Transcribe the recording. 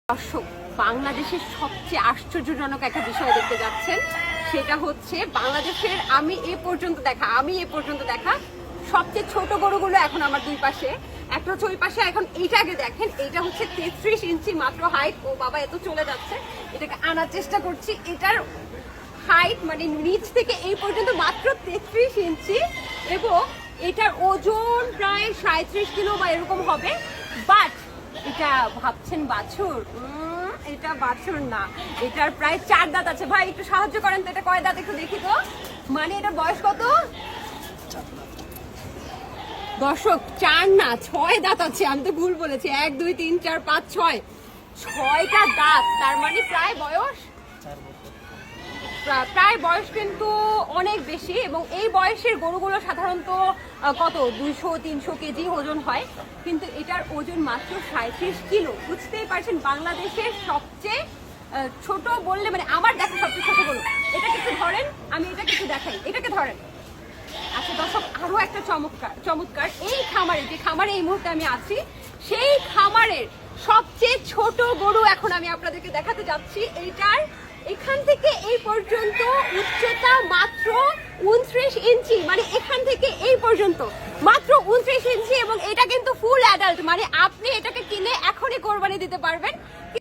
দর্শক, বাংলাদেশের সবচেয়ে আশ্চর্যজনক একটা বিষয় দেখতে যাচ্ছেন। সেটা হচ্ছে বাংলাদেশের আমি এ পর্যন্ত দেখা সবচেয়ে ছোট গরুগুলো এখন আমার দুই পাশে। একটা হচ্ছে ওই পাশে, এখন এইটা আগে দেখেন, এইটা হচ্ছে 33 ইঞ্চি মাত্র হাইট। ও বাবা, এত চলে যাচ্ছে, এটাকে আনার চেষ্টা করছি। এটার হাইট মানে নিচ থেকে এই পর্যন্ত মাত্র 33 ইঞ্চি এবং এটার ওজন প্রায় 37 কিলো বা এরকম হবে। বাট এটা ভাবছেন বাছুর, এটা বাছুর না, এটার প্রায় 4 দাঁত আছে। ভাই একটু সাহায্য করেন তো, এটা কয় দাঁত একটু দেখি তো। মানে এটা বয়স কত দর্শক? 4 না 6 দাঁত আছে। আমি তো ভুল বলেছি, 1 2 3 4 5 6টা দাঁত। তার মানে প্রায় বয়স কিন্তু অনেক বেশি। এবং এই বয়সের গরুগুলো সাধারণত কত 200-300 কেজি ওজন হয়, কিন্তু এটার ওজন মাত্র 37 কিলো। বুঝতেই পারছেন, বাংলাদেশের সবচেয়ে ছোট বললে মানে আমার দেখা সবচেয়ে ছোট গরু। এটা কিছু ধরেন, আমি এটা কিছু দেখাই, এটাকে ধরেন। আচ্ছা দর্শক, আরো একটা চমৎকার এই খামারে, যে খামারে এই মুহূর্তে আমি আছি, সেই খামারের সবচেয়ে ছোট গরু এখন আমি আপনাদেরকে দেখাতে যাচ্ছি। এইটার এখান থেকে এই পর্যন্ত উচ্চতা মাত্র 29 ইঞ্চি, মানে এখান থেকে এই পর্যন্ত মাত্র